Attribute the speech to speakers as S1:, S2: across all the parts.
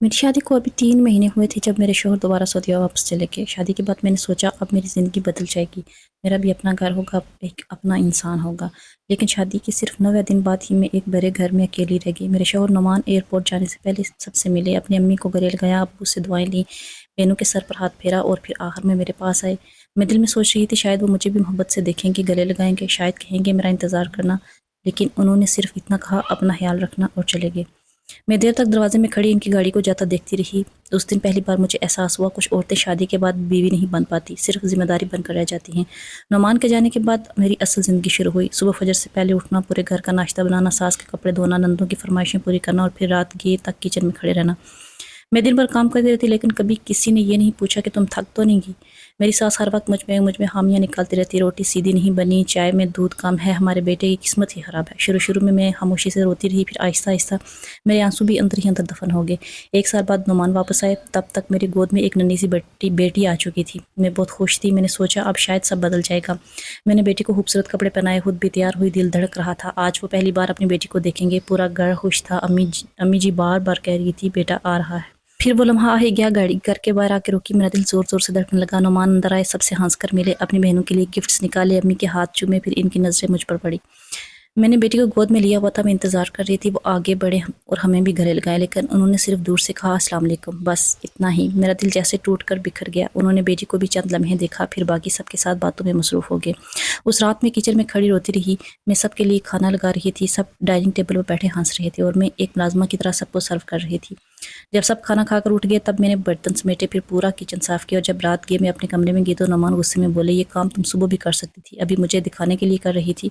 S1: मेरी शादी को अभी 3 महीने हुए थे जब मेरे शौहर दोबारा सऊदीया वापस चले गए। शादी के बाद मैंने सोचा अब मेरी ज़िंदगी बदल जाएगी, मेरा भी अपना घर होगा, एक अपना इंसान होगा। लेकिन शादी के सिर्फ 9वें दिन बाद ही मैं एक बड़े घर में अकेली रह गई। मेरे शौहर नुमान एयरपोर्ट जाने से पहले सबसे मिले, अपनी अम्मी को गले लगाया, अब्बू से दुआएं ली, बहनों के सर पर हाथ फेरा और फिर आखिर में मेरे पास आए। मैं दिल में सोच रही थी शायद वो मुझे भी मोहब्बत से देखेंगे, गले लगाएंगे, शायद कहेंगे मेरा इंतज़ार करना। लेकिन उन्होंने सिर्फ इतना कहा, अपना ख्याल रखना, और चले गए। मैं देर तक दरवाजे में खड़ी इनकी गाड़ी को जाता देखती रही। उस दिन पहली बार मुझे एहसास हुआ कुछ औरतें शादी के बाद बीवी नहीं बन पाती, सिर्फ जिम्मेदारी बनकर रह जाती हैं। नुमान के जाने के बाद मेरी असल ज़िंदगी शुरू हुई। सुबह फजर से पहले उठना, पूरे घर का नाश्ता बनाना, सास के कपड़े धोना, नंदों की फरमाइशें पूरी करना और फिर रात देर तक किचन में खड़े रहना। मैं दिन भर काम करती रहती, लेकिन कभी किसी ने ये नहीं पूछा कि तुम थक तो नहीं गई। मेरी सास हर वक्त मुझ में हामियाँ निकालती रहती, रोटी सीधी नहीं बनी, चाय में दूध कम है, हमारे बेटे की किस्मत ही ख़राब है। शुरू में मैं खामोशी से रोती रही, फिर आहिस्ता आहिस्ता मेरे आंसू भी अंदर ही अंदर दफन हो गए। 1 साल बाद नुमान वापस आए, तब तक मेरी गोद में एक नन्ही सी बेटी आ चुकी थी। मैं बहुत खुश थी, मैंने सोचा अब शायद सब बदल जाएगा। मैंने बेटी को खूबसूरत कपड़े पहनाए, खुद भी तैयार हुई, दिल धड़क रहा था। आज वो पहली बार अपनी बेटी को देखेंगे। पूरा घर खुश था। अम्मी जी बार बार कह रही थी बेटा आ रहा है। फिर वो लम्हा आ ही गया। गाड़ी घर के बाहर आके रुकी, मेरा दिल जोर जोर से धड़कने लगा। नुमान अंदर आए, सबसे हंसकर मिले, अपनी बहनों के लिए गिफ्ट्स निकाले, अम्मी के हाथ चूमे, फिर इनकी नजरें मुझ पर पड़ी। मैंने बेटी को गोद में लिया हुआ था, मैं इंतज़ार कर रही थी वो आगे बढ़े और हमें भी गले लगाए, लेकिन उन्होंने सिर्फ दूर से कहा अस्सलाम वालेकुम, बस इतना ही। मेरा दिल जैसे टूट कर बिखर गया। उन्होंने बेटी को भी चंद लम्हे देखा, फिर बाकी सबके साथ बातों में मसरूफ़ हो गए। उस रात में किचन में खड़ी रोती रही। मैं सबके लिए खाना लगा रही थी, सब डाइनिंग टेबल पर बैठे हंस रहे थे और मैं एक मुलाज़िमा की तरह सबको सर्व कर रही थी। जब सब खाना खाकर उठ गए तब मैंने बर्तन समेटे, फिर पूरा किचन साफ़ किया। और जब रात गई मैं अपने कमरे में गई तो नुमान गुस्से में बोले, ये काम तुम सुबह भी कर सकती थी, अभी मुझे दिखाने के लिए कर रही थी।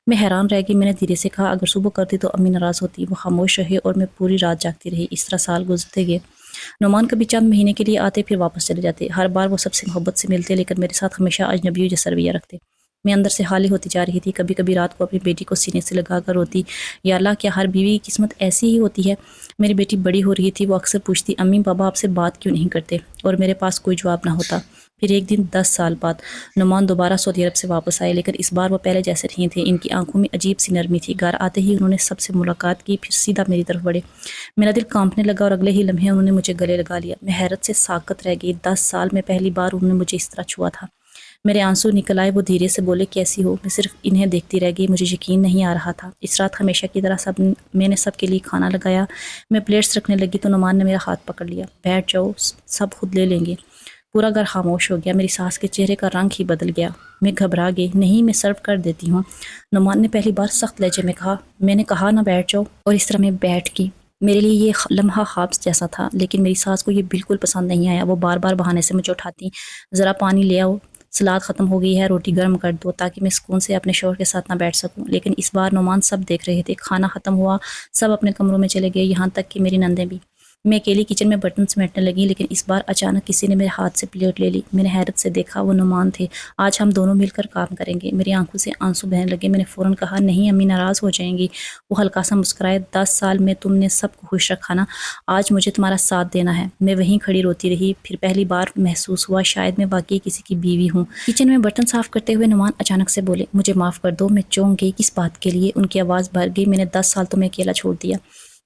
S1: मैं हैरान रह गई। मैंने धीरे से कहा, अगर सुबह करती तो अम्मी नाराज़ होती। वो खामोश रहे और मैं पूरी रात जागती रही। इस तरह साल गुजरते गए। नुमान कभी चंद महीने के लिए आते, फिर वापस चले जाते। हर बार वो सबसे मोहब्बत से मिलते, लेकिन मेरे साथ हमेशा अजनबियों जैसा रवैया रखते। मैं अंदर से खाली होती जा रही थी। कभी कभी रात को अपनी बेटी को सीने से लगा कर रोती, या अल्लाह क्या हर बीवी की किस्मत ऐसी ही होती है। मेरी बेटी बड़ी हो रही थी, वो अक्सर पूछती, अम्मी पापा आपसे बात क्यों नहीं करते, और मेरे पास कोई जवाब ना होता। फिर एक दिन 10 साल बाद नुमान दोबारा सऊदी अरब से वापस आए, लेकिन इस बार वो पहले जैसे नहीं थे। इनकी आंखों में अजीब सी नरमी थी। घर आते ही उन्होंने सबसे मुलाकात की, फिर सीधा मेरी तरफ बढ़े। मेरा दिल कांपने लगा और अगले ही लम्हे उन्होंने मुझे गले लगा लिया। मैं हैरत से साकत रह गई। 10 साल में पहली बार उन्होंने मुझे इस तरह छुआ था। मेरे आंसू निकल आए। वो धीरे से बोले, कैसी हो। मैं सिर्फ इन्हें देखती रह गई, मुझे यकीन नहीं आ रहा था। इस रात हमेशा की तरह मैंने सबके लिए खाना लगाया। मैं प्लेट्स रखने लगी तो नुमान ने मेरा हाथ पकड़ लिया। बैठ जाओ, सब खुद ले लेंगे। पूरा घर खामोश हो गया। मेरी सास के चेहरे का रंग ही बदल गया। मैं घबरा गई। नहीं, मैं सर्व कर देती हूँ, नुमान ने पहली बार सख्त लहजे में कहा। मैंने कहा ना बैठ जाओ, और इस तरह मैं बैठ गई। मेरे लिए ये लम्हा ख्वाब जैसा था, लेकिन मेरी सास को ये बिल्कुल पसंद नहीं आया। वो बार बार बहाने से मुझे उठाती, ज़रा पानी ले आओ, सलाद ख़त्म हो गई है, रोटी गर्म कर दो, ताकि मैं सुकून से अपने शौहर के साथ ना बैठ सकूं। लेकिन इस बार नुमान सब देख रहे थे। खाना ख़त्म हुआ, सब अपने कमरों में चले गए, यहाँ तक कि मेरी नंदें भी। मैं अकेली किचन में बर्तन समेटने लगी, लेकिन इस बार अचानक किसी ने मेरे हाथ से प्लेट ले ली। मैंने हैरत से देखा, वो नुमान थे। आज हम दोनों मिलकर काम करेंगे। मेरी आंखों से आंसू बहने लगे। मैंने फ़ौरन कहा, नहीं अम्मी नाराज़ हो जाएंगी। वो हल्का सा मुस्कुराए। 10 साल में तुमने सबको खुश रखा ना, आज मुझे तुम्हारा साथ देना है। मैं वहीं खड़ी रोती रही। फिर पहली बार महसूस हुआ शायद मैं वाकई किसी की बीवी हूँ। किचन में बर्तन साफ करते हुए नुमान अचानक से बोले, मुझे माफ़ कर दो। मैं चौंक गई, किस बात के लिए। उनकी आवाज़ भर गई। मैंने 10 साल तुम्हें अकेला छोड़ दिया।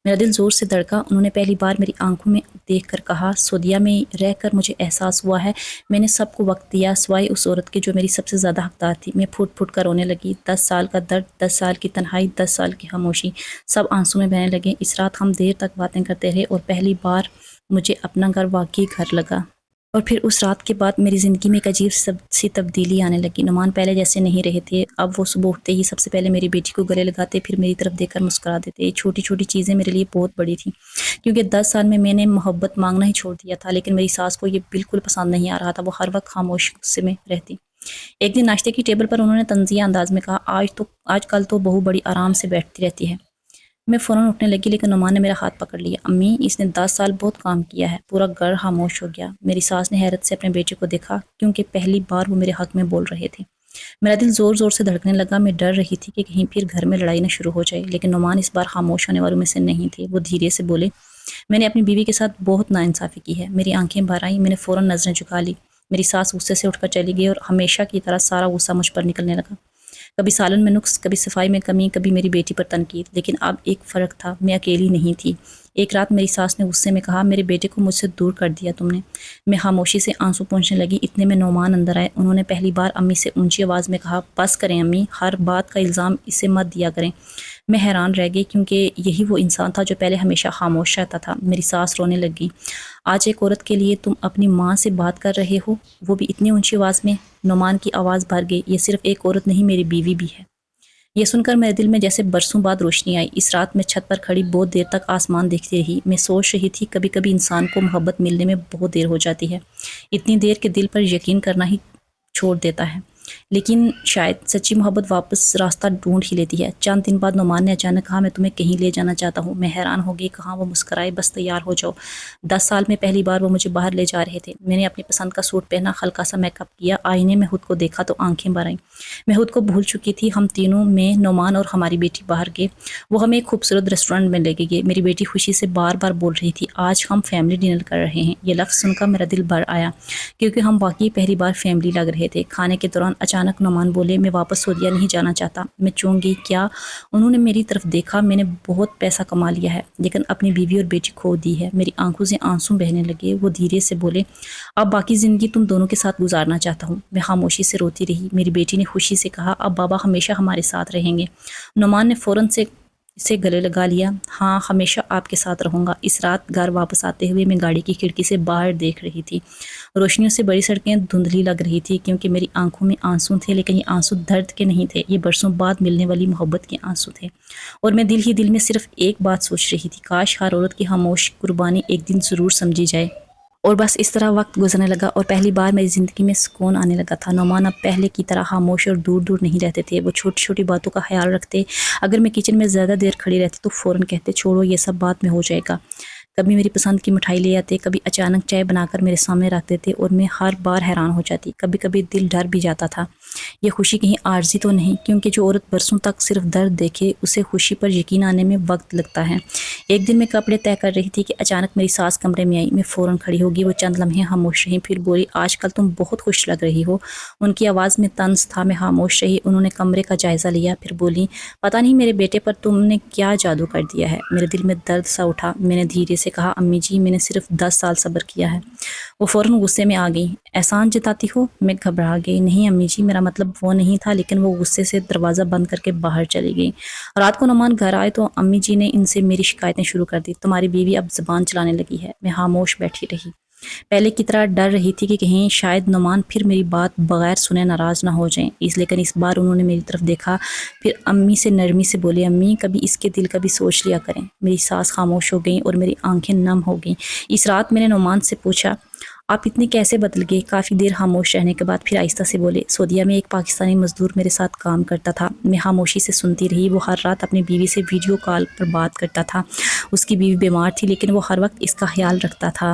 S1: मेरा दिल जोर से धड़का। उन्होंने पहली बार मेरी आंखों में देखकर कहा, सऊदीया में रहकर मुझे एहसास हुआ है मैंने सबको वक्त दिया, सिवाय उस औरत के जो मेरी सबसे ज़्यादा हकदार थी। मैं फूट फूट कर रोने लगी। 10 साल का दर्द, 10 साल की तन्हाई, 10 साल की खामोशी, सब आंसू में बहने लगे। इस रात हम देर तक बातें करते रहे और पहली बार मुझे अपना घर वाकई घर लगा। और फिर उस रात के बाद मेरी ज़िंदगी में एक अजीब सी तब्दीली आने लगी। नुमान पहले जैसे नहीं रहे थे। अब वो सुबह उठते ही सबसे पहले मेरी बेटी को गले लगाते, फिर मेरी तरफ देखकर मुस्कुरा देते। ये छोटी छोटी चीज़ें मेरे लिए बहुत बड़ी थी, क्योंकि 10 साल में मैंने मोहब्बत मांगना ही छोड़ दिया था। लेकिन मेरी सास को ये बिल्कुल पसंद नहीं आ रहा था। वो हर वक्त खामोश गुस्से में रहती। एक दिन नाश्ते की टेबल पर उन्होंने तंजिया अंदाज में कहा, आजकल तो बहू बड़ी आराम से बैठती रहती है। मैं फ़ौरन उठने लगी, लेकिन नुमान ने मेरा हाथ पकड़ लिया। अम्मी, इसने 10 साल बहुत काम किया है। पूरा घर खामोश हो गया। मेरी सास ने हैरत से अपने बेटे को देखा, क्योंकि पहली बार वो मेरे हक में बोल रहे थे। मेरा दिल ज़ोर ज़ोर से धड़कने लगा। मैं डर रही थी कि कहीं फिर घर में लड़ाई न शुरू हो जाए। लेकिन नुमान इस बार खामोश होने वालों में से नहीं थे। वो धीरे से बोले, मैंने अपनी बीवी के साथ बहुत नाइंसाफ़ी की है। मेरी आंखें भर आईं। मैंने फ़ौरन नज़रें झुका ली। मेरी सास गुस्से से उठकर चली गई और हमेशा की तरह सारा गुस्सा मुझ पर निकलने लगा। کبھی سالن میں نقص، کبھی صفائی میں کمی، کبھی میری بیٹی پر تنقید، لیکن اب ایک فرق تھا، میں اکیلی نہیں تھی۔ ایک رات میری ساس نے غصے میں کہا، میرے بیٹے کو مجھ سے دور کر دیا تم نے۔ میں خاموشی سے آنسو پونچھنے لگی، اتنے میں نعمان اندر آئے۔ انہوں نے پہلی بار امی سے اونچی آواز میں کہا، بس کریں امی، ہر بات کا الزام اسے مت دیا کریں۔ میں حیران رہ گئی، کیونکہ یہی وہ انسان تھا جو پہلے ہمیشہ خاموش رہتا تھا۔ میری ساس رونے لگی، آج ایک عورت کے لیے تم اپنی ماں سے بات کر رہے ہو، وہ بھی اتنی اونچی آواز میں؟ نعمان کی آواز بھر گئی، یہ صرف ایک عورت نہیں، میری بیوی بھی ہے۔ یہ سن کر میرے دل میں جیسے برسوں بعد روشنی آئی۔ اس رات میں چھت پر کھڑی بہت دیر تک آسمان دیکھتی رہی۔ میں سوچ رہی تھی، کبھی کبھی انسان کو محبت ملنے میں بہت دیر ہو جاتی ہے، اتنی دیر کہ دل پر یقین کرنا ہی چھوڑ دیتا ہے، لیکن شاید سچی محبت واپس راستہ ڈھونڈ ہی لیتی ہے۔ چند دن بعد نعمان نے اچانک کہا، میں تمہیں کہیں لے جانا چاہتا ہوں۔ میں حیران ہو گئی، کہاں؟ وہ مسکرائے، بس تیار ہو جاؤ۔ 10 سال میں پہلی بار وہ مجھے باہر لے جا رہے تھے۔ میں نے اپنی پسند کا سوٹ پہنا، ہلکا سا میک اپ کیا، آئینے میں خود کو دیکھا تو آنکھیں بھر آئیں۔ میں خود کو بھول چکی تھی۔ ہم تینوں، میں، نعمان اور ہماری بیٹی باہر گئے۔ وہ ہمیں ایک خوبصورت ریسٹورینٹ میں لے کے گئے۔ میری بیٹی خوشی سے بار بار بول رہی تھی، آج ہم فیملی ڈنر کر رہے ہیں۔ یہ لفظ سن کر میرا دل بھر آیا، کیونکہ ہم واقعی پہلی بار فیملی لگ رہے تھے۔ کھانے کے دوران اچانک نعمان بولے، میں واپس سعودیہ نہیں جانا چاہتا۔ میں چونک گئی، کیا؟ انہوں نے میری طرف دیکھا، میں نے بہت پیسہ کما لیا ہے، لیکن اپنی بیوی اور بیٹی کھو دی ہے۔ میری آنکھوں سے آنسو بہنے لگے۔ وہ دھیرے سے بولے، اب باقی زندگی تم دونوں کے ساتھ گزارنا چاہتا ہوں۔ میں خاموشی سے روتی رہی۔ میری بیٹی نے خوشی سے کہا، اب بابا ہمیشہ ہمارے ساتھ رہیں گے۔ نعمان نے فوراً سے گلے لگا لیا، ہاں ہمیشہ آپ کے ساتھ رہوں گا۔ اس رات گھر واپس آتے ہوئے میں گاڑی کی کھڑکی سے باہر دیکھ رہی تھی۔ روشنیوں سے بڑی سڑکیں دھندلی لگ رہی تھی، کیونکہ میری آنکھوں میں آنسو تھے، لیکن یہ آنسو درد کے نہیں تھے، یہ برسوں بعد ملنے والی محبت کے آنسو تھے۔ اور میں دل ہی دل میں صرف ایک بات سوچ رہی تھی، کاش ہر عورت کی خاموش قربانی ایک دن ضرور سمجھی جائے۔ اور بس اس طرح وقت گزرنے لگا اور پہلی بار میری زندگی میں سکون آنے لگا تھا۔ نعمان اب پہلے کی طرح خاموش اور دور دور نہیں رہتے تھے۔ وہ چھوٹی چھوٹی باتوں کا خیال رکھتے۔ اگر میں کچن میں زیادہ دیر کھڑی رہتی تو فوراً کہتے، چھوڑو یہ سب بعد میں ہو جائے گا۔ کبھی میری پسند کی مٹھائی لے آتے، کبھی اچانک چائے بنا کر میرے سامنے رکھ دیتے، اور میں ہر بار حیران ہو جاتی۔ کبھی کبھی دل ڈر بھی جاتا تھا، یہ خوشی کہیں عارضی تو نہیں، کیونکہ جو عورت برسوں تک صرف درد دیکھے، اسے خوشی پر یقین آنے میں وقت لگتا ہے۔ ایک دن میں کپڑے طے کر رہی تھی کہ اچانک میری ساس کمرے میں آئی۔ میں فوراً کھڑی ہو گئی۔ وہ چند لمحے خاموش رہیں، پھر بولی، آج کل تم بہت خوش لگ رہی ہو۔ ان کی آواز میں طنز تھا۔ میں خاموش رہی۔ انہوں نے کمرے کا جائزہ لیا، پھر بولی، پتہ نہیں میرے بیٹے پر تم نے کیا جادو کر دیا ہے۔ میرے دل میں درد سا اٹھا۔ میں نے دھیرے سے کہا، امی جی، میں نے صرف 10 سال صبر کیا ہے۔ وہ فوراً غصے میں آ گئی، احسان جتاتی ہو؟ میں گھبرا گئی، نہیں امی جی، میرا مطلب وہ نہیں تھا، لیکن وہ غصے سے دروازہ بند کر کے باہر چلی گئی۔ رات کو نعمان گھر آئے تو امی جی نے ان سے میری شکایتیں شروع کر دی، تمہاری بیوی اب زبان چلانے لگی ہے۔ میں خاموش بیٹھی رہی، پہلے کی طرح ڈر رہی تھی کہ کہیں شاید نعمان پھر میری بات بغیر سنے ناراض نہ ہو جائیں، لیکن اس بار انہوں نے میری طرف دیکھا، پھر امی سے نرمی سے بولے، امی کبھی اس کے دل کا بھی سوچ لیا کریں۔ میری ساس خاموش ہو گئیں اور میری آنکھیں نم ہو گئیں۔ اس رات میں نے نعمان سے پوچھا، آپ اتنے کیسے بدل گئے؟ کافی دیر خاموش رہنے کے بعد پھر آہستہ سے بولے، سعودیہ میں ایک پاکستانی مزدور میرے ساتھ کام کرتا تھا۔ میں خاموشی سے سنتی رہی۔ وہ ہر رات اپنی بیوی سے ویڈیو کال پر بات کرتا تھا۔ اس کی بیوی بیمار تھی، لیکن وہ ہر وقت اس کا خیال رکھتا تھا۔